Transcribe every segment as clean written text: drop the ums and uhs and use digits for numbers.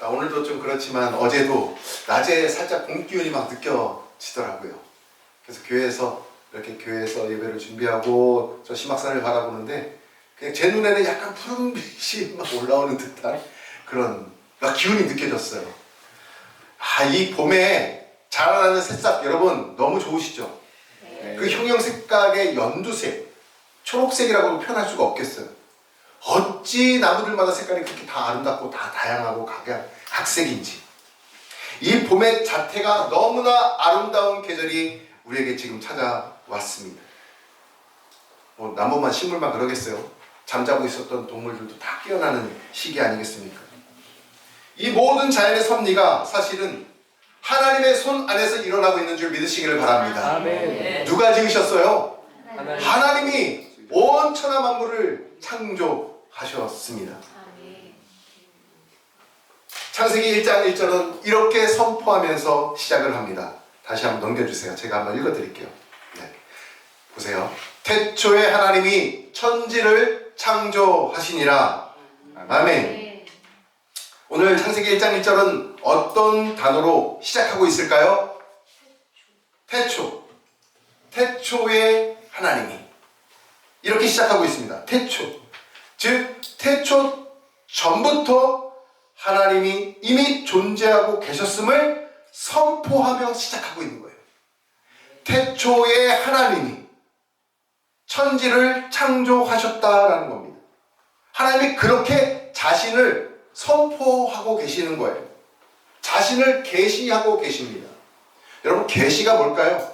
오늘도 좀 그렇지만 어제도 낮에 살짝 봄 기운이 막 느껴지더라고요. 그래서 교회에서 예배를 준비하고 저 심막산을 바라보는데 그냥 제 눈에는 약간 푸른빛이 막 올라오는 듯한 그런 기운이 느껴졌어요. 이 봄에 자라나는 새싹 여러분 너무 좋으시죠? 네. 그 형형색깔의 연두색, 초록색이라고 표현할 수가 없겠어요. 어찌 나무들마다 색깔이 그렇게 다 아름답고 다 다양하고 각색인지. 이 봄의 자태가 너무나 아름다운 계절이 우리에게 지금 찾아왔습니다. 나무만 식물만 그러겠어요. 잠자고 있었던 동물들도 다 깨어나는 시기 아니겠습니까? 이 모든 자연의 섭리가 사실은 하나님의 손 안에서 일어나고 있는 줄 믿으시기를 바랍니다. 아멘. 누가 지으셨어요? 하나님. 하나님이 온 천하 만물을 창조하셨습니다. 창세기 1장 1절은 이렇게 선포하면서 시작을 합니다. 다시 한번 넘겨주세요. 제가 한번 읽어드릴게요. 네. 보세요. 태초에 하나님이 천지를 창조하시니라. 아멘. 오늘 창세기 1장 1절은 어떤 단어로 시작하고 있을까요? 태초. 태초에 하나님이. 이렇게 시작하고 있습니다. 태초. 즉 태초 전부터 하나님이 이미 존재하고 계셨음을 선포하며 시작하고 있는 거예요. 태초에 하나님이 천지를 창조하셨다라는 겁니다. 하나님이 그렇게 자신을 선포하고 계시는 거예요. 자신을 계시하고 계십니다. 여러분 계시가 뭘까요?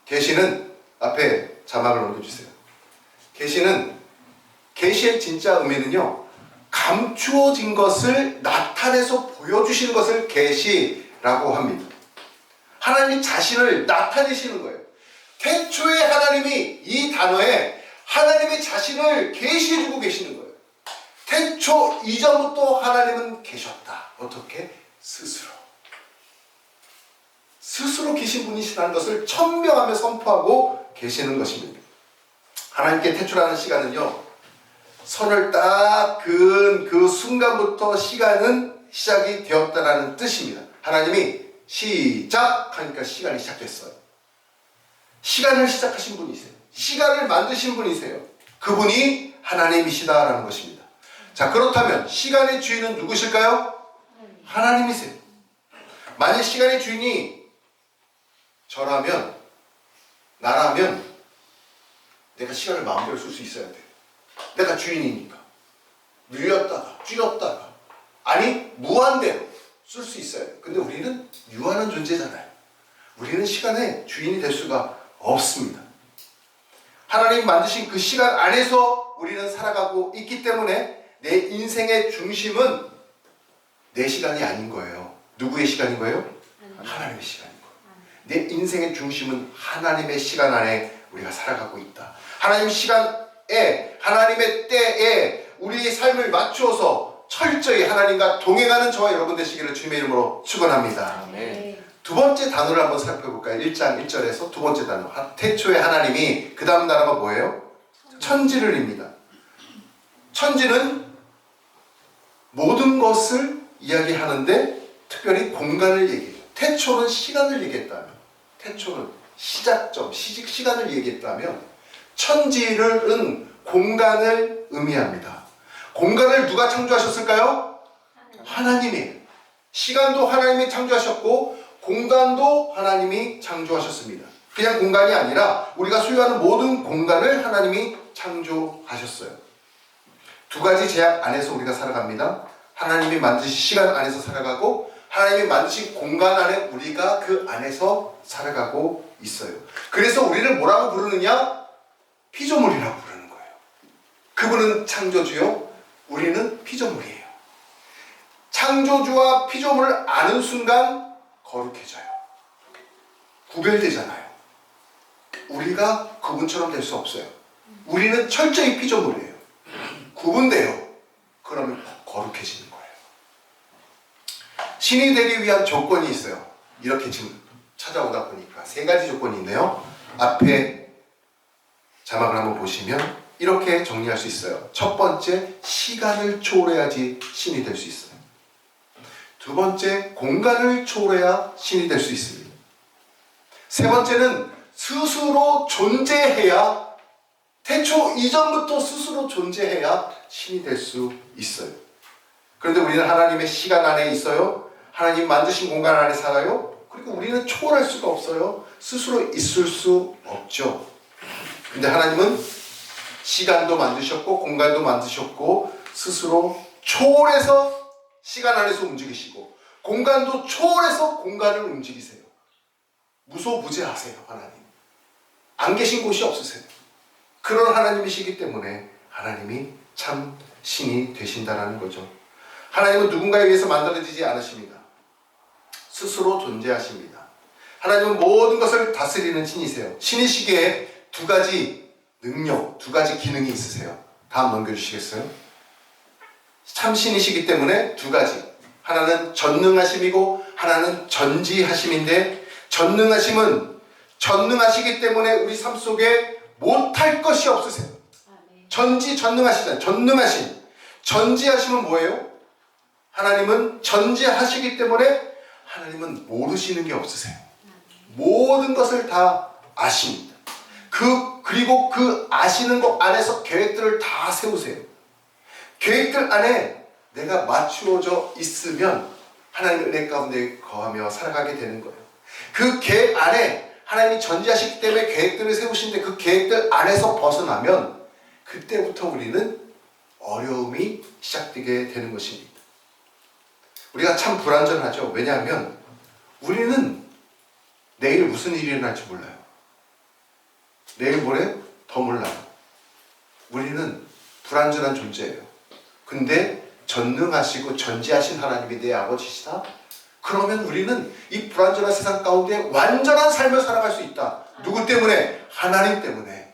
계시는 앞에 자막을 옮겨주세요. 계시의 진짜 의미는요, 감추어진 것을 나타내서 보여주시는 것을 계시라고 합니다. 하나님이 자신을 나타내시는 거예요. 태초에 하나님이 이 단어에 하나님이 자신을 계시해주고 계시는 거예요. 태초 이전부터 하나님은 계셨다. 어떻게? 스스로 계신 분이시라는 것을 천명하며 선포하고 계시는 것입니다. 하나님께 태초라는 시간은요, 선을 딱 그은 그 순간부터 시간은 시작이 되었다라는 뜻입니다. 하나님이 시작하니까 시간이 시작됐어요. 시간을 시작하신 분이세요. 시간을 만드신 분이세요. 그분이 하나님이시다라는 것입니다. 자, 그렇다면 시간의 주인은 누구실까요? 하나님이세요. 만약 시간의 주인이 저라면, 나라면 내가 시간을 마음대로 쓸 수 있어야 돼. 내가 주인이니까. 늘렸다가 줄였다가 아니 무한대로 쓸 수 있어요. 근데 우리는 유한한 존재잖아요. 우리는 시간의 주인이 될 수가 없습니다. 하나님 만드신 그 시간 안에서 우리는 살아가고 있기 때문에 내 인생의 중심은 내 시간이 아닌 거예요. 누구의 시간인 거예요? 하나님의 시간인 거예요. 내 인생의 중심은 하나님의 시간 안에 우리가 살아가고 있다. 하나님의 시간에, 하나님의 때에 우리의 삶을 맞추어서 철저히 하나님과 동행하는 저와 여러분 되시기를 주님의 이름으로 축원합니다. 아멘. 두 번째 단어를 한번 살펴볼까요? 1장 1절에서 두 번째 단어. 태초에 하나님이, 그 다음 단어가 뭐예요? 천지를 입니다. 천지는 모든 것을 이야기하는데 특별히 공간을 얘기해요. 태초는 시간을 얘기했다면, 태초는 시작점, 시간을 얘기했다면 천지는 공간을 의미합니다. 공간을 누가 창조하셨을까요? 하나님이. 시간도 하나님이 창조하셨고 공간도 하나님이 창조하셨습니다. 그냥 공간이 아니라 우리가 소유하는 모든 공간을 하나님이 창조하셨어요. 두 가지 제약 안에서 우리가 살아갑니다. 하나님이 만드신 시간 안에서 살아가고 하나님이 만드신 공간 안에 우리가 그 안에서 살아가고 있어요. 그래서 우리를 뭐라고 부르느냐? 피조물이라고 부르는 거예요. 그분은 창조주요, 우리는 피조물이에요. 창조주와 피조물을 아는 순간 거룩해져요. 구별되잖아요. 우리가 그분처럼 될 수 없어요. 우리는 철저히 피조물이에요. 구분돼요. 그러면 거룩해지는 거예요. 신이 되기 위한 조건이 있어요. 이렇게 지금 찾아오다 보니까 세 가지 조건이 있네요. 앞에 자막을 한번 보시면 이렇게 정리할 수 있어요. 첫 번째, 시간을 초월해야지 신이 될 수 있어요. 두 번째, 공간을 초월해야 신이 될 수 있습니다. 세 번째는 스스로 존재해야, 태초 이전부터 스스로 존재해야 신이 될 수 있어요. 그런데 우리는 하나님의 시간 안에 있어요. 하나님 만드신 공간 안에 살아요. 그리고 우리는 초월할 수가 없어요. 스스로 있을 수 없죠. 근데 하나님은 시간도 만드셨고 공간도 만드셨고 스스로 초월해서 시간 안에서 움직이시고 공간도 초월해서 공간을 움직이세요. 무소부재하세요. 하나님 안 계신 곳이 없으세요. 그런 하나님이시기 때문에 하나님이 참 신이 되신다는 거죠. 하나님은 누군가에 의해서 만들어지지 않으십니다. 스스로 존재하십니다. 하나님은 모든 것을 다스리는 신이세요. 신이시기에 두 가지 능력, 두 가지 기능이 있으세요. 다음 넘겨주시겠어요? 참 신이시기 때문에 두 가지. 하나는 전능하심이고 하나는 전지하심인데, 전능하시기 때문에 우리 삶 속에 못할 것이 없으세요. 전능하시잖아요. 전능하심. 전지하심은 뭐예요? 하나님은 전지하시기 때문에 하나님은 모르시는 게 없으세요. 모든 것을 다 아십니다. 그리고 그 아시는 것 안에서 계획들을 다 세우세요. 계획들 안에 내가 맞추어져 있으면 하나님의 은혜 가운데 거하며 살아가게 되는 거예요. 그 계획 안에 하나님이 전지하시기 때문에 계획들을 세우시는데 그 계획들 안에서 벗어나면 그때부터 우리는 어려움이 시작되게 되는 것입니다. 우리가 참 불안전하죠. 왜냐하면 우리는 내일 무슨 일이 일어날지 몰라요. 내일 모레 더 몰라요. 우리는 불안전한 존재예요. 근데 전능하시고 전지하신 하나님이 내 아버지시다? 그러면 우리는 이 불안전한 세상 가운데 완전한 삶을 살아갈 수 있다. 누구 때문에? 하나님 때문에.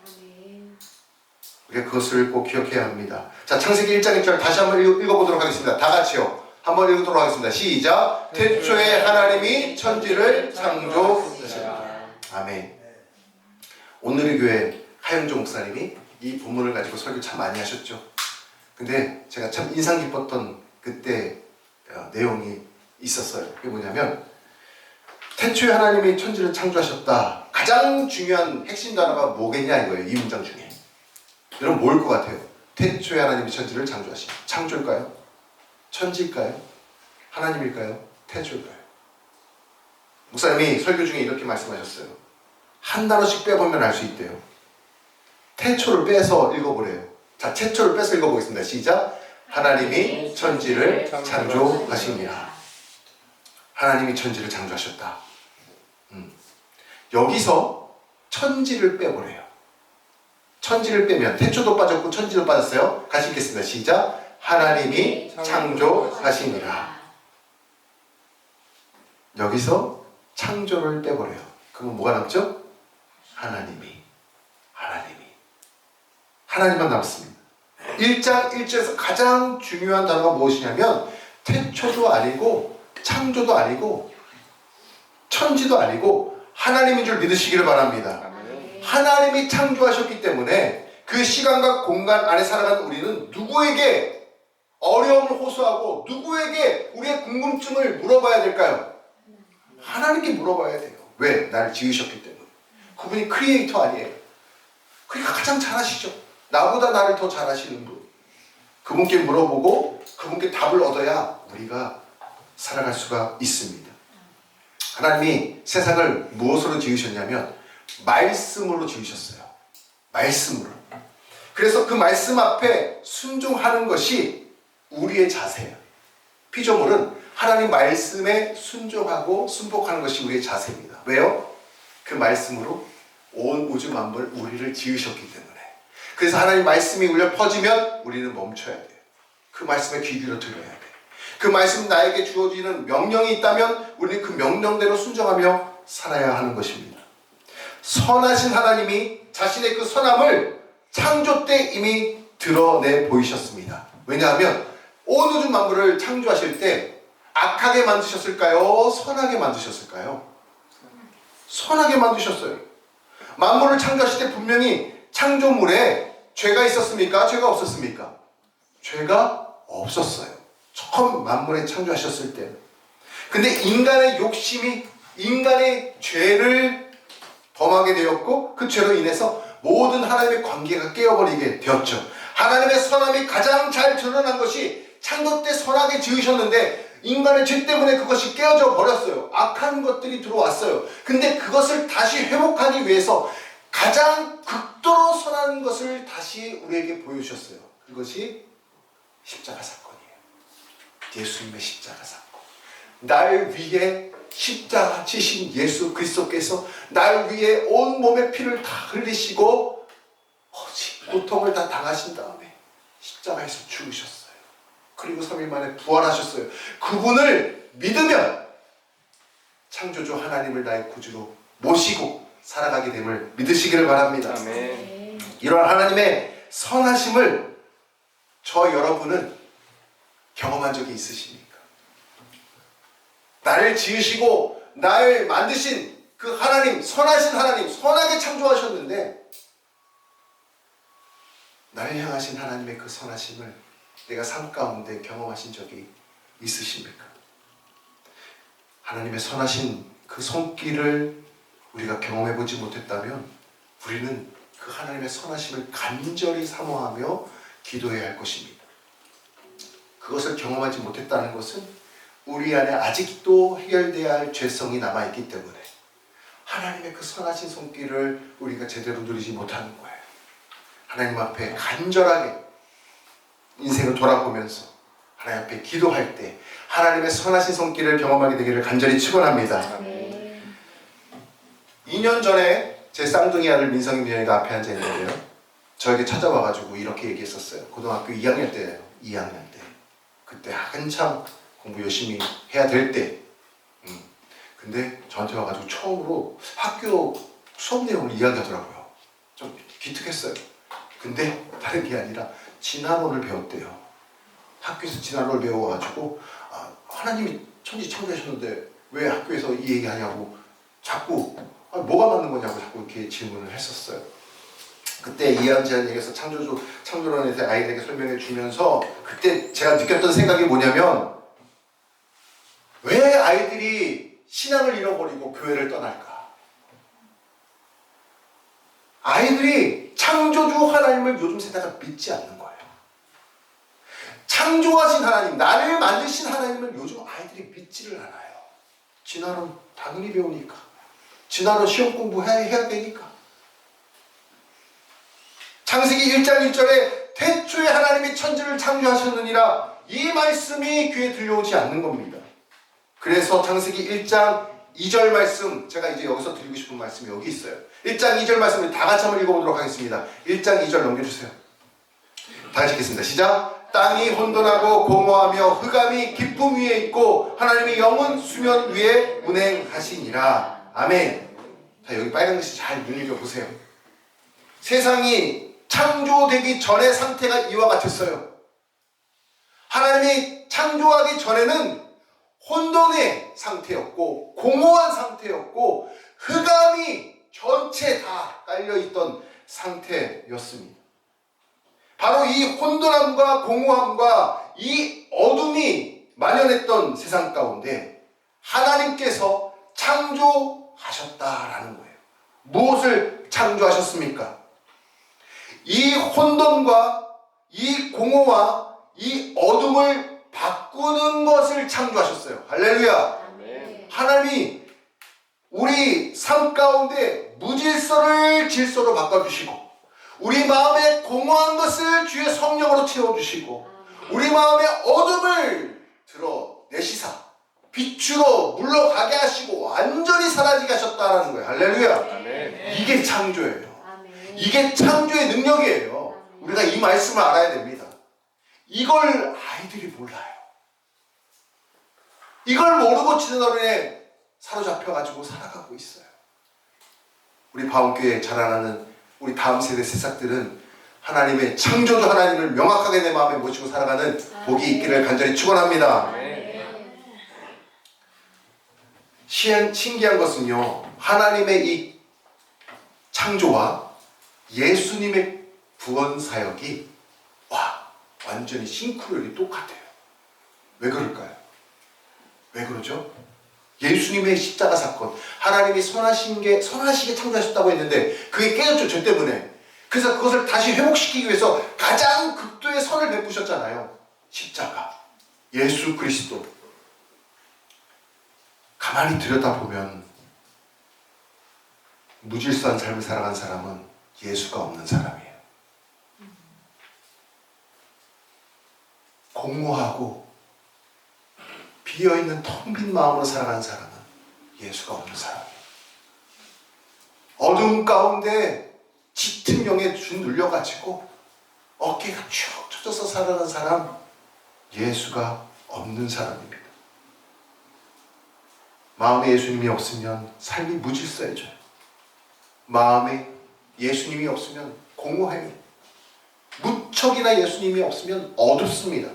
우리가 그것을 꼭 기억해야 합니다. 자, 창세기 1장 1절 다시 한번 읽어보도록 하겠습니다. 다 같이요. 한번 읽도록 하겠습니다. 시작. 태초에 하나님이 천지를 창조하셨습니다. 아멘. 오늘의 교회 하영종 목사님이 이 본문을 가지고 설교 참 많이 하셨죠. 근데 제가 참 인상 깊었던 그때 내용이 있었어요. 그게 뭐냐면 태초에 하나님이 천지를 창조하셨다. 가장 중요한 핵심 단어가 뭐겠냐 이거예요. 이 문장 중에. 여러분 뭘 것 같아요? 태초에 하나님이 천지를 창조하신. 창조일까요? 천지일까요? 하나님일까요? 태초일까요? 목사님이 설교 중에 이렇게 말씀하셨어요. 한 단어씩 빼보면 알 수 있대요. 태초를 빼서 읽어보래요. 자, 태초를 빼서 읽어보겠습니다. 시작. 하나님이 천지를 창조하십니다. 하나님이 천지를 창조하셨다. 여기서 천지를 빼보래요. 천지를 빼면 태초도 빠졌고 천지도 빠졌어요. 같이 읽겠습니다. 시작. 하나님이 창조하시니라. 여기서 창조를 빼버려요. 그러면 뭐가 남죠? 하나님만 남습니다. 1장 1절에서 가장 중요한 단어가 무엇이냐면 태초도 아니고 창조도 아니고 천지도 아니고 하나님인 줄 믿으시기를 바랍니다. 하나님이 창조하셨기 때문에 그 시간과 공간 안에 살아가는 우리는 누구에게 어려움을 호소하고 누구에게 우리의 궁금증을 물어봐야 될까요? 하나님께 물어봐야 돼요. 왜? 나를 지으셨기 때문에. 그분이 크리에이터 아니에요. 그러니까 가장 잘하시죠. 나보다 나를 더 잘하시는 분. 그분께 물어보고 그분께 답을 얻어야 우리가 살아갈 수가 있습니다. 하나님이 세상을 무엇으로 지으셨냐면 말씀으로 지으셨어요. 말씀으로. 그래서 그 말씀 앞에 순종하는 것이 우리의 자세예요. 피조물은 하나님 말씀에 순종하고 순복하는 것이 우리의 자세입니다. 왜요? 그 말씀으로 온 우주 만물 우리를 지으셨기 때문에. 그래서 하나님 말씀이 울려 퍼지면 우리는 멈춰야 돼요. 그 말씀에 귀 기울여 들어야 돼요. 그 말씀 나에게 주어지는 명령이 있다면 우리는 그 명령대로 순종하며 살아야 하는 것입니다. 선하신 하나님이 자신의 그 선함을 창조 때 이미 드러내 보이셨습니다. 왜냐하면 온 우주 만물을 창조하실 때 악하게 만드셨을까요? 선하게 만드셨을까요? 선하게 만드셨어요. 만물을 창조하실 때 분명히 창조물에 죄가 있었습니까? 죄가 없었습니까? 죄가 없었어요. 처음 만물에 창조하셨을 때. 근데 인간의 욕심이 인간의 죄를 범하게 되었고 그 죄로 인해서 모든 하나님의 관계가 깨어버리게 되었죠. 하나님의 선함이 가장 잘 드러난 것이 창조 때 선하게 지으셨는데 인간의 죄 때문에 그것이 깨어져 버렸어요. 악한 것들이 들어왔어요. 근데 그것을 다시 회복하기 위해서 가장 극도로 선한 것을 다시 우리에게 보여주셨어요. 그것이 십자가 사건이에요. 예수님의 십자가 사건. 날 위해 십자가 지신 예수 그리스도께서 날 위해 온 몸의 피를 다 흘리시고 고통을 다 당하신 다음에 십자가에서 죽으셨어요. 그리고 3일 만에 부활하셨어요. 그분을 믿으면 창조주 하나님을 나의 구주로 모시고 살아가게 됨을 믿으시기를 바랍니다. 아멘. 이러한 하나님의 선하심을 저 여러분은 경험한 적이 있으십니까? 나를 지으시고 나를 만드신 그 하나님, 선하신 하나님, 선하게 창조하셨는데 나를 향하신 하나님의 그 선하심을 내가 삶 가운데 경험하신 적이 있으십니까? 하나님의 선하신 그 손길을 우리가 경험해보지 못했다면 우리는 그 하나님의 선하심을 간절히 사모하며 기도해야 할 것입니다. 그것을 경험하지 못했다는 것은 우리 안에 아직도 해결돼야 할 죄성이 남아있기 때문에 하나님의 그 선하신 손길을 우리가 제대로 누리지 못하는 거예요. 하나님 앞에 간절하게 인생을 돌아보면서 하나님 앞에 기도할 때 하나님의 선하신 손길을 경험하게 되기를 간절히 축원합니다. 2년 전에 제 쌍둥이 아들 민성이 민영이가 앞에 앉아 있는데요. 저에게 찾아와가지고 이렇게 얘기했었어요. 고등학교 2학년 때예요. 2학년 때. 그때 한참 공부 열심히 해야 될 때. 근데 저한테 와가지고 처음으로 학교 수업 내용을 이야기하더라고요. 좀 기특했어요. 근데 다른 게 아니라 진화론을 배웠대요. 학교에서 진화론을 배워가지고 하나님이 천지창조하셨는데 왜 학교에서 이 얘기하냐고 자꾸 뭐가 맞는 거냐고 자꾸 이렇게 질문을 했었어요. 그때 이해한지한 얘기에서 창조론에 대해 아이들에게 설명해 주면서 그때 제가 느꼈던 생각이 뭐냐면 왜 아이들이 신앙을 잃어버리고 교회를 떠날까? 아이들이 창조주 하나님을 요즘 세대가 믿지 않는 거예요. 창조하신 하나님, 나를 만드신 하나님을 요즘 아이들이 믿지를 않아요. 진화론 당연히 배우니까. 진화론 시험 공부해야 되니까. 창세기 1장 1절에 태초에 하나님이 천지를 창조하셨느니라 이 말씀이 귀에 들려오지 않는 겁니다. 그래서 창세기 1장 2절 말씀 제가 이제 여기서 드리고 싶은 말씀이 여기 있어요. 1장 2절 말씀을 다 같이 한번 읽어보도록 하겠습니다. 1장 2절 넘겨주세요. 다 같이 읽겠습니다. 시작. 땅이 혼돈하고 공허하며 흑암이 깊음 위에 있고 하나님의 영은 수면 위에 운행하시니라. 아멘. 자, 여기 빨간 글씨 잘 눈여겨보세요. 세상이 창조되기 전의 상태가 이와 같았어요. 하나님이 창조하기 전에는 혼돈의 상태였고 공허한 상태였고 흑암이 전체 다 깔려있던 상태였습니다. 바로 이 혼돈함과 공허함과 이 어둠이 만연했던 세상 가운데 하나님께서 창조하셨다라는 거예요. 무엇을 창조하셨습니까? 이 혼돈과 이 공허와 이 어둠을 바꾸는 것을 창조하셨어요. 할렐루야. 아멘. 하나님이 우리 삶 가운데 무질서를 질서로 바꿔주시고 우리 마음의 공허한 것을 주의 성령으로 채워주시고 우리 마음의 어둠을 드러내시사 빛으로 물러가게 하시고 완전히 사라지게 하셨다는 거예요. 할렐루야. 아멘. 이게 창조예요. 이게 창조의 능력이에요. 우리가 이 말씀을 알아야 됩니다. 이걸 아이들이 몰라요. 이걸 모르고 진화론에 사로잡혀가지고 살아가고 있어요. 우리 바움교회에 자라나는 우리 다음 세대 새싹들은 하나님의 창조주 하나님을 명확하게 내 마음에 모시고 살아가는 복이 있기를 간절히 축원합니다. 신기한 것은요, 하나님의 이 창조와 예수님의 구원 사역이 완전히 싱크로율이 똑같아요. 왜 그럴까요? 왜 그러죠? 예수님의 십자가 사건, 하나님이 선하시게 창조하셨다고 했는데 그게 깨졌죠, 죄 때문에. 그래서 그것을 다시 회복시키기 위해서 가장 극도의 선을 베푸셨잖아요. 십자가, 예수 그리스도. 가만히 들여다보면 무질서한 삶을 살아간 사람은 예수가 없는 사람이에요. 공허하고 비어있는 텅 빈 마음으로 살아가는 사람은 예수가 없는 사람이에요. 어둠 가운데 짙은 영에 준 눌려가지고 어깨가 쭉 쳐져서 살아가는 사람, 예수가 없는 사람입니다. 마음에 예수님이 없으면 삶이 무질서해져요. 마음에 예수님이 없으면 공허해요. 무척이나 예수님이 없으면 어둡습니다.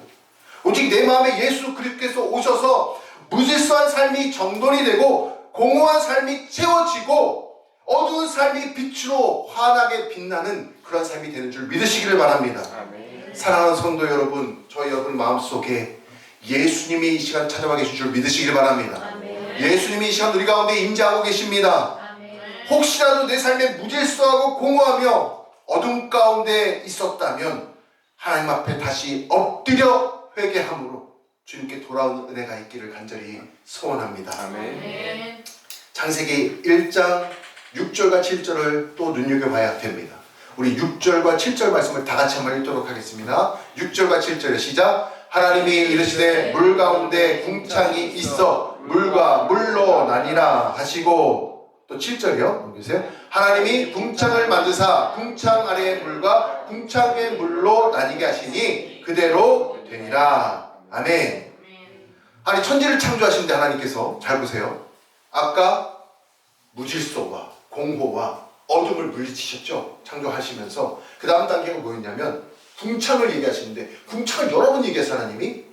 오직 내 마음에 예수 그리스도께서 오셔서 무질서한 삶이 정돈이 되고 공허한 삶이 채워지고 어두운 삶이 빛으로 환하게 빛나는 그런 삶이 되는 줄 믿으시기를 바랍니다. 아멘. 사랑하는 성도 여러분, 저희 여러분 마음속에 예수님이 이 시간 찾아와 계신 줄 믿으시기를 바랍니다. 아멘. 예수님이 이 시간 우리 가운데 임재하고 계십니다. 아멘. 혹시라도 내 삶에 무질서하고 공허하며 어둠 가운데 있었다면 하나님 앞에 다시 엎드려 회개함으로 주님께 돌아오는 은혜가 있기를 간절히 소원합니다. 아멘. 창세기 1장 6절과 7절을 또 눈여겨봐야 됩니다. 우리 6절과 7절 말씀을 다 같이 한번 읽도록 하겠습니다. 6절과 7절의 시작. 하나님이 이르시되 물 가운데 궁창이 있어 물과 물로 나뉘라 하시고, 또 7절이요. 보세요. 하나님이 궁창을 만드사 궁창 아래의 물과 궁창의 물로 나뉘게 하시니 그대로 되니라. 아멘. 아니, 천지를 창조하시는데 하나님께서 잘 보세요. 아까 무질서와 공허와 어둠을 물리치셨죠. 창조하시면서. 그 다음 단계가 뭐였냐면 궁창을 얘기하시는데, 궁창을 여러 번 얘기해서 하나님이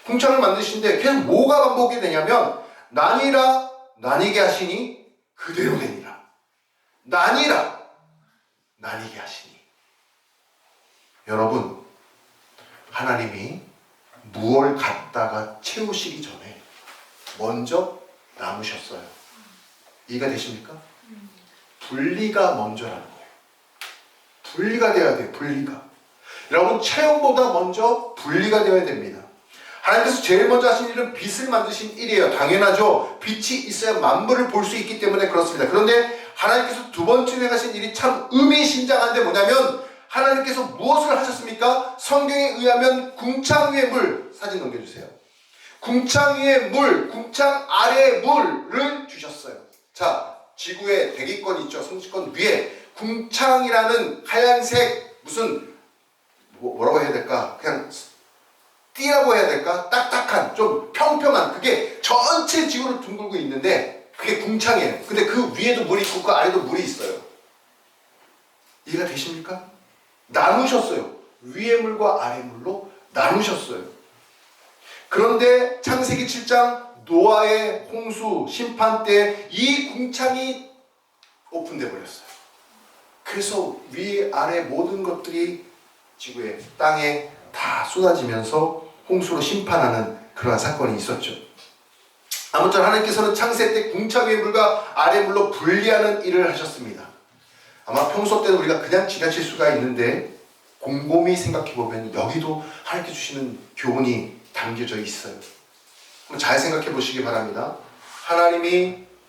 궁창을 만드시는데 계속 뭐가 반복이 되냐면 나뉘라, 나뉘게 하시니 그대로 되니라. 나뉘라, 나뉘게 하시니. 여러분, 하나님이 무얼 갖다가 채우시기 전에 먼저 나누셨어요. 이해가 되십니까? 분리가 먼저라는 거예요. 분리가 돼야 돼요. 분리가. 여러분, 체험보다 먼저 분리가 되어야 됩니다. 하나님께서 제일 먼저 하신 일은 빛을 만드신 일이에요. 당연하죠. 빛이 있어야 만물을 볼 수 있기 때문에 그렇습니다. 그런데 하나님께서 두 번째 행하신 일이 참 의미심장한데 뭐냐면 하나님께서 무엇을 하셨습니까? 성경에 의하면 궁창 위의 물, 사진 넘겨주세요. 궁창 위의 물, 궁창 아래의 물을 주셨어요. 자, 지구의 대기권 있죠. 성지권 위에 궁창이라는 하얀색 무슨 뭐라고 해야 될까? 그냥 띠라고 해야 될까? 딱딱한, 좀 평평한, 그게 전체 지구를 둥글고 있는데 그게 궁창이에요. 근데 그 위에도 물이 있고 그 아래도 물이 있어요. 이해가 되십니까? 나누셨어요. 위의 물과 아래 물로 나누셨어요. 그런데 창세기 7장 노아의 홍수 심판 때 이 궁창이 오픈돼 버렸어요. 그래서 위 아래 모든 것들이 지구에, 땅에 다 쏟아지면서 홍수로 심판하는 그러한 사건이 있었죠. 아무튼 하나님께서는 창세 때 궁창 위의 물과 아래 물로 분리하는 일을 하셨습니다. 아마 평소 때는 우리가 그냥 지나칠 수가 있는데 곰곰이 생각해보면 여기도 하나님께 주시는 교훈이 담겨져 있어요. 한번 잘 생각해 보시기 바랍니다.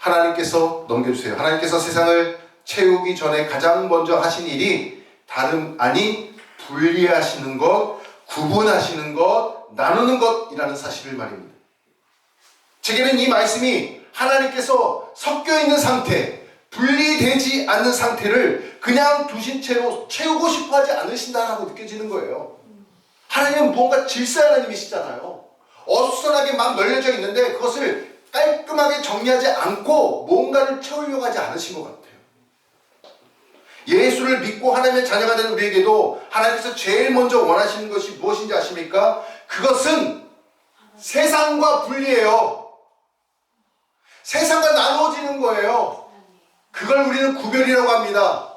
하나님께서 넘겨주세요. 하나님께서 세상을 채우기 전에 가장 먼저 하신 일이 다름 아니 분리하시는 것, 구분하시는 것, 나누는 것이라는 사실을 말입니다. 제게는 이 말씀이 하나님께서 섞여 있는 상태, 분리되지 않는 상태를 그냥 두신 채로 채우고 싶어 하지 않으신다라고 느껴지는 거예요. 하나님은 무언가 질서 하나님이시잖아요. 어수선하게 막 널려져 있는데 그것을 깔끔하게 정리하지 않고 뭔가를 채우려고 하지 않으신 것 같아요. 예수를 믿고 하나님의 자녀가 된 우리에게도 하나님께서 제일 먼저 원하시는 것이 무엇인지 아십니까? 그것은 세상과 분리해요. 세상과 나누어지는 거예요. 그걸 우리는 구별이라고 합니다.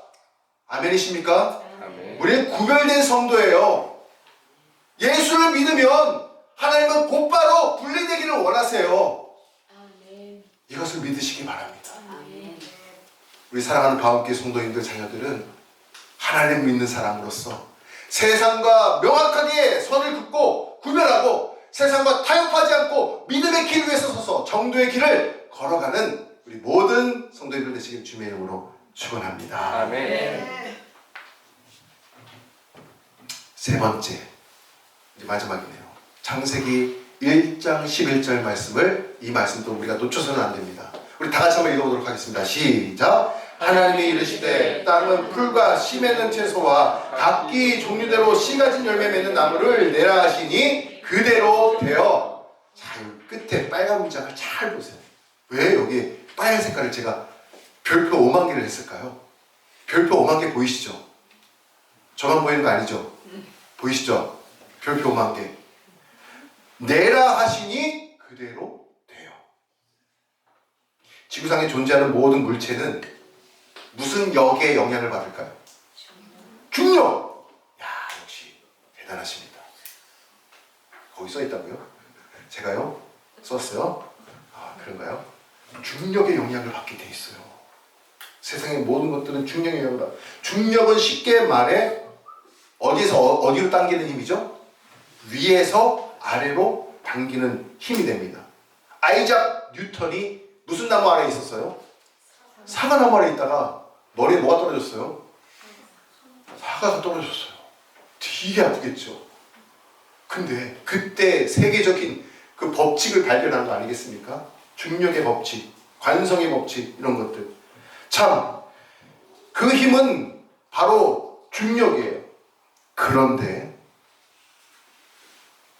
아멘이십니까? 아멘. 우리는 구별된 성도예요. 예수를 믿으면 하나님은 곧바로 분리되기를 원하세요. 아멘. 이것을 믿으시기 바랍니다. 아멘. 우리 사랑하는 가운데 성도님들 자녀들은 하나님 믿는 사람으로서 세상과 명확하게 선을 긋고 구별하고 세상과 타협하지 않고 믿음의 길 위에서 서서 정도의 길을 걸어가는 우리 모든 성도님들 되시길 주님의 이름으로 축원합니다. 아멘. 세 번째, 이제 마지막이네요. 창세기 1장 11절 말씀을, 이 말씀도 우리가 놓쳐서는 안 됩니다. 우리 다 같이 한번 읽어보도록 하겠습니다. 시작. 하나님이 이르시되 땅은 풀과 씨 맺는 채소와 각기 종류대로 씨 가진 열매 맺는 나무를 내라 하시니 그대로 되어. 자, 여기 끝에 빨간 문장을 잘 보세요. 왜 여기 빨간 색깔을 제가 별표 5만 개를 했을까요? 별표 5만 개 보이시죠? 저만 보이는 거 아니죠? 보이시죠? 별표 5만 개. 내라 하시니 그대로 돼요. 지구상에 존재하는 모든 물체는 무슨 역의 영향을 받을까요? 중력! 야, 역시 대단하십니다. 거기 써 있다고요? 제가요? 썼어요? 아, 그런가요? 중력의 영향을 받게 돼 있어요. 세상의 모든 것들은 중력의 영향을 받아요. 중력은 쉽게 말해 어디에서 어디로 당기는 힘이죠? 위에서 아래로 당기는 힘이 됩니다. 아이작 뉴턴이 무슨 나무 아래에 있었어요? 사과나무 아래에 있다가 머리에 뭐가 떨어졌어요? 사과가 떨어졌어요. 되게 아프겠죠. 근데 그때 세계적인 그 법칙을 발견한 거 아니겠습니까? 중력의 법칙, 관성의 법칙, 이런 것들. 참, 그 힘은 바로 중력이에요. 그런데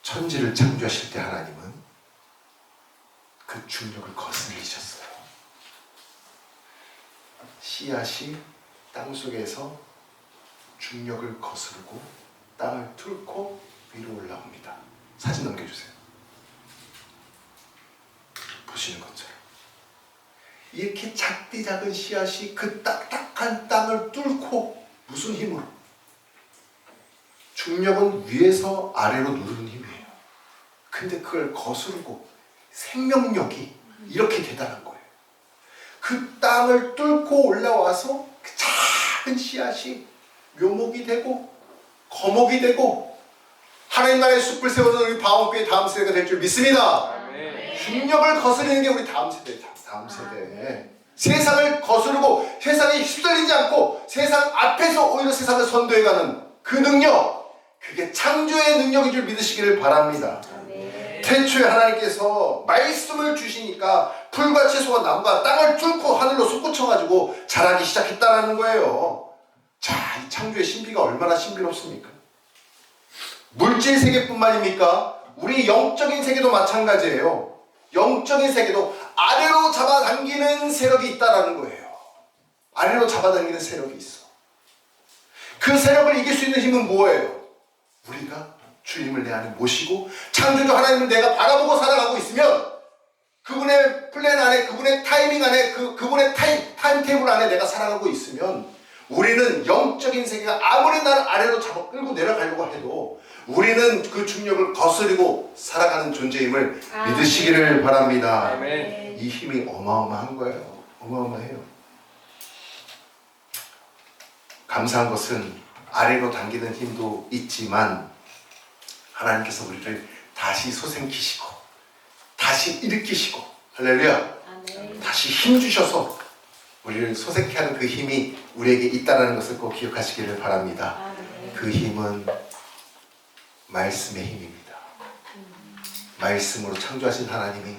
천지를 창조하실 때 하나님은 그 중력을 거스르셨어요. 씨앗이 땅속에서 중력을 거스르고 땅을 뚫고 위로 올라옵니다. 사진 넘겨주세요. 보시는 것처럼 이렇게 작디 작은 씨앗이 그 딱딱한 땅을 뚫고 무슨 힘으로? 중력은 위에서 아래로 누르는 힘이에요. 근데 그걸 거스르고 생명력이 이렇게 대단한 거예요. 그 땅을 뚫고 올라와서 그 작은 씨앗이 묘목이 되고 거목이 되고 하나님 나라의 숲을 세우는 우리 바움교회 다음 세대가 될 줄 믿습니다. 아멘. 중력을 거스르는 게 우리 다음 세대. 세상을 거스르고 세상에 휩쓸리지 않고 세상 앞에서 오히려 세상을 선도해가는 그 능력, 그게 창조의 능력인 줄 믿으시기를 바랍니다. 태초에 하나님께서 말씀을 주시니까 풀과 채소와 나무가 땅을 뚫고 하늘로 솟구쳐가지고 자라기 시작했다는 거예요. 자, 이 창조의 신비가 얼마나 신비롭습니까? 물질 세계뿐만입니까? 우리 영적인 세계도 마찬가지예요. 영적인 세계도 아래로 잡아당기는 세력이 있다는 거예요. 아래로 잡아당기는 세력이 있어. 그 세력을 이길 수 있는 힘은 뭐예요? 우리가 주님을 내 안에 모시고 창조주 하나님을 내가 바라보고 살아가고 있으면 그분의 플랜 안에, 그분의 타이밍 안에, 그분의 타임테이블 안에 내가 살아가고 있으면 우리는 영적인 세계가 아무리 나를 아래로 잡아 끌고 내려가려고 해도 우리는 그 중력을 거스르고 살아가는 존재임을 믿으시기를 바랍니다. 아멘. 이 힘이 어마어마한 거예요. 어마어마해요. 감사한 것은 아래로 당기는 힘도 있지만 하나님께서 우리를 다시 소생키시고 다시 일으키시고 할렐루야, 다시 힘주셔서 우리를 소생케 하는 그 힘이 우리에게 있다는 것을 꼭 기억하시기를 바랍니다. 그 힘은 말씀의 힘입니다. 말씀으로 창조하신 하나님이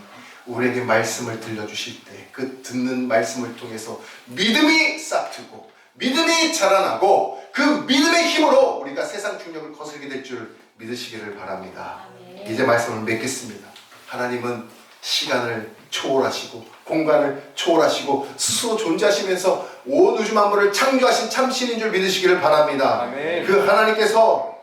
우리에게 말씀을 들려주실 때 그 듣는 말씀을 통해서 믿음이 싹트고 믿음이 자라나고 그 믿음의 힘으로 우리가 세상 중력을 거스르게 될 줄 믿으시기를 바랍니다. 이제 말씀을 맺겠습니다. 하나님은 시간을 초월하시고 공간을 초월하시고 스스로 존재하시면서 온 우주 만물을 창조하신 참신인 줄 믿으시기를 바랍니다. 아멘. 그 하나님께서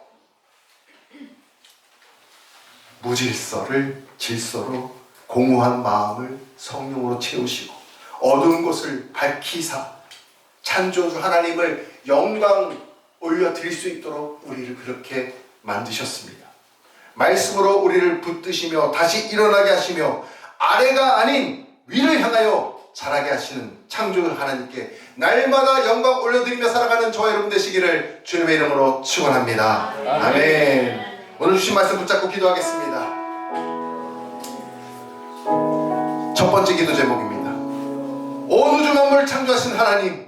무질서를 질서로 공허한 마음을 성령으로 채우시고 어두운 곳을 밝히사 창조주 하나님을 영광 올려드릴 수 있도록 우리를 그렇게 만드셨습니다. 말씀으로 우리를 붙드시며 다시 일어나게 하시며 아래가 아닌 위를 향하여 자라게 하시는 창조 하나님께 날마다 영광 올려드리며 살아가는 저와 여러분 되시기를 주님의 이름으로 축원합니다. 아멘. 오늘 주신 말씀 붙잡고 기도하겠습니다. 첫 번째 기도 제목입니다. 온 우주 만물을 창조하신 하나님,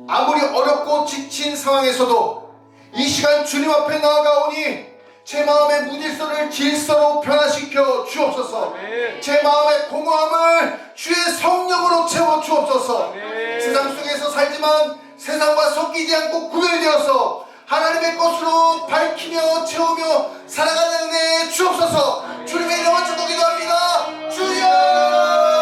아무리 어렵고 지친 상황에서도 이 시간 주님 앞에 나아가오니 제 마음의 무질서를 질서로 변화시켜 주옵소서. 제 마음의 공허함을 주의 성령으로 채워 주옵소서. 세상 속에서 살지만 세상과 섞이지 않고 구별되어서 하나님의 것으로 밝히며 채우며 살아가는 은혜 주옵소서. 주님의 이름을 축복 기도합니다. 주여!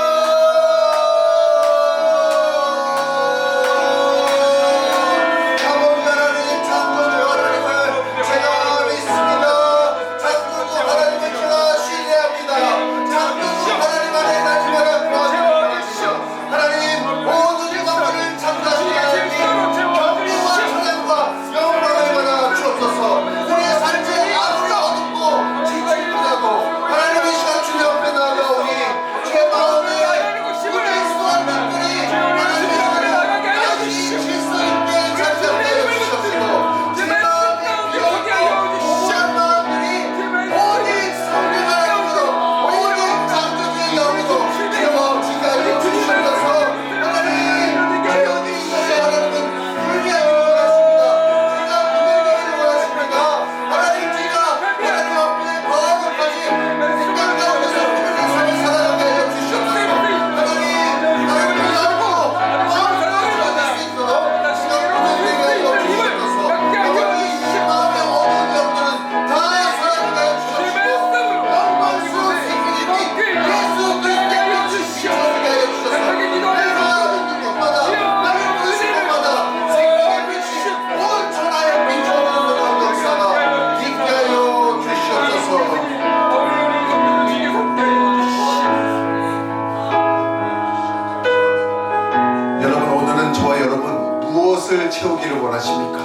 채우기를 원하십니까?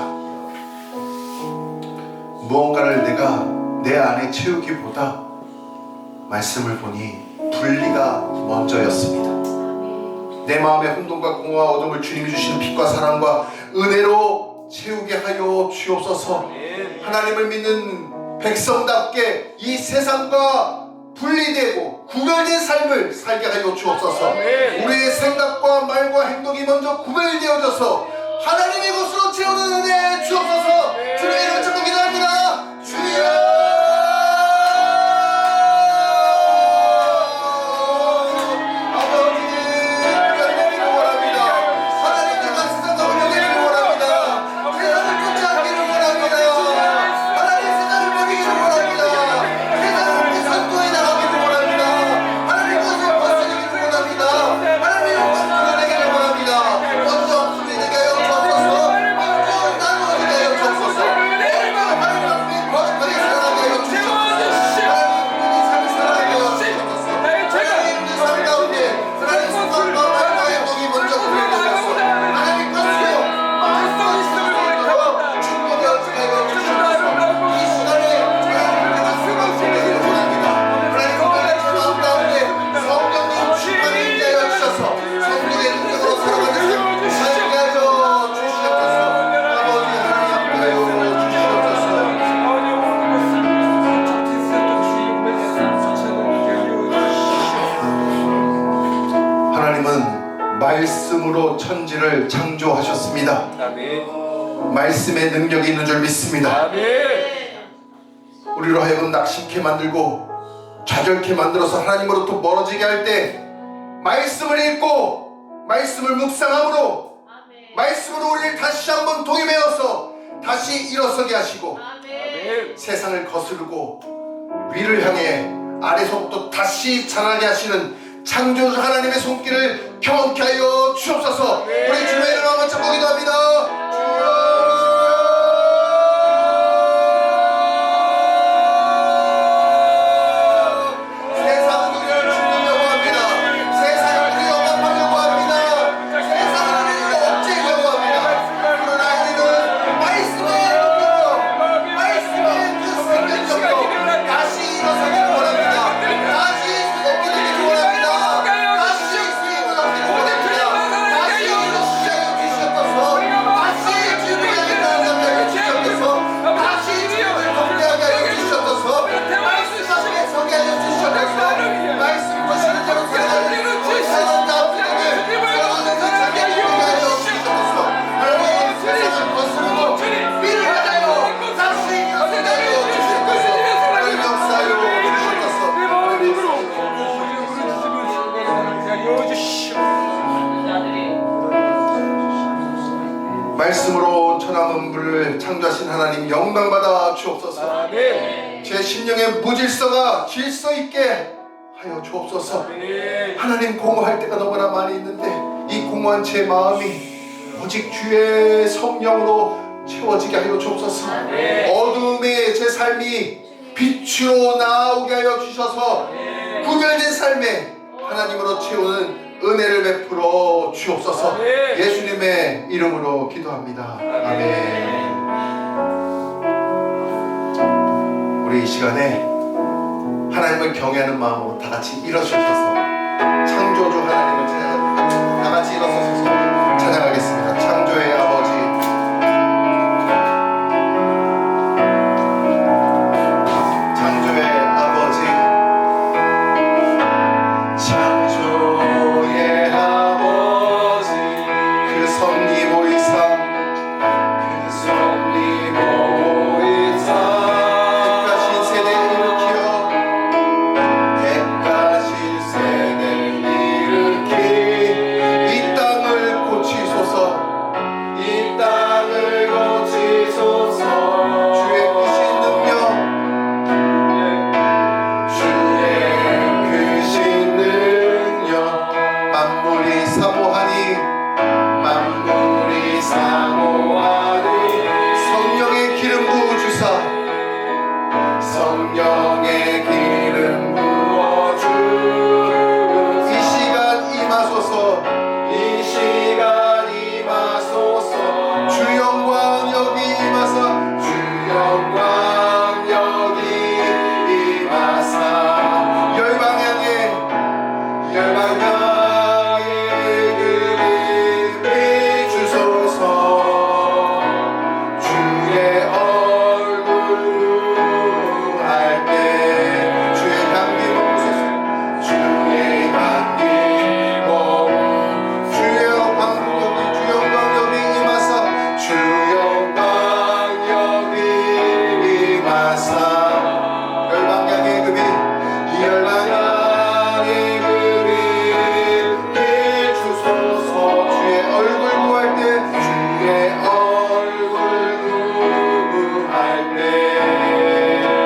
무언가를 내가 내 안에 채우기보다 말씀을 보니 분리가 먼저였습니다. 내 마음의 혼돈과 공허와 어둠을 주님이 주시는 빛과 사랑과 은혜로 채우게 하여 주옵소서. 하나님을 믿는 백성답게 이 세상과 분리되고 구별된 삶을 살게 하여 주옵소서. 우리의 생각과 말과 행동이 먼저 구별되어져서 하나님의 것으로 채우는 은혜 주옵소서. 주님의 이름을 찾고 기도합니다. 주여! 말씀으로 천지를 창조하셨습니다. 아멘. 말씀의 능력이 있는 줄 믿습니다. 아멘. 우리로 하여금 낙심케 만들고 좌절케 만들어서 하나님으로부터 멀어지게 할 때 말씀을 읽고 말씀을 묵상함으로 아멘. 말씀으로 우리를 다시 한번 동임하여서 다시 일어서게 하시고 아멘. 세상을 거스르고 위를 향해 아래서부터 다시 자라게 하시는 창조주 하나님의 손길을 경험케 하여 주옵소서. 우리 주님의 이름을 한번 찾고 기도합니다. 다시 만물을 창조하신 하나님 영광받아 주옵소서. 아멘. 제 심령의 무질서가 질서 있게 하여 주옵소서. 하나님 공허할 때가 너무나 많이 있는데 이 공허한 제 마음이 오직 주의 성령으로 채워지게 하여 주옵소서. 어둠의 제 삶이 빛으로 나오게 하여 주셔서 구별된 삶에 하나님으로 채우는 은혜를 베풀어 주옵소서. 예수님의 이름으로 기도합니다. 아멘. 우리 이 시간에 하나님을 경외하는 마음으로 다 같이 일어서셔서 창조주 하나님을 찬양합니다. 다 같이 일어서서 찬양하겠습니다. 창조의 아버지, 창조의 아버지, 창조의 아버지, 그 섭리보이사, 그 섭리보이사, 택하신 세대 일으키어, 택하신 세대 일으키 이 땅을 고치소서, 이 땅을 고치소서. 주의 크신 능력, 주의 크신 능력, 만물이 사모하니, 만물이 사모하니, 성령의 기름 부어주사, 성령의 기름 부어주. 이 시간 임하소서, 이 시간 임하소서. 주 영광 여기 임하사, 주 영광 여기 임하사. 열방 향해, 열방 향해 그리 비추소서. 주의 얼굴 구할 때 주의 향기 머무소서. 주의 향기 머무, 주의 방국 여기, 주 영광 여기 임하사, 주 영광 여기 임하사. 열방 향해 그비, 이 열방 향해 그비 비추소서. 주의 얼굴 구할 때, 주의 얼굴 구할 때,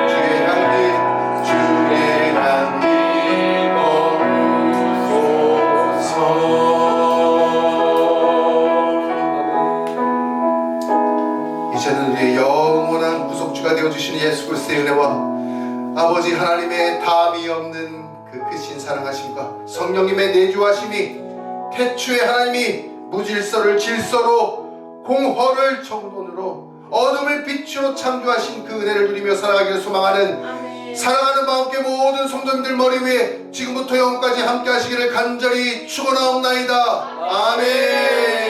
주의 향기, 주의 향기 머무소서. 이제는 우리의 영원한 구속주가 되어주신 예수 그리스도의 은혜와 아버지 하나님의 담이 없는 그 크신 사랑하심과 성령님의 내주하심이 태초에 하나님이 무질서를 질서로 공허를 정돈으로 어둠을 빛으로 창조하신 그 은혜를 누리며 살아가기를 소망하는 사랑하는 마음께 모든 성도님들 머리 위에 지금부터 영까지 함께 하시기를 간절히 축원하옵나이다. 아멘.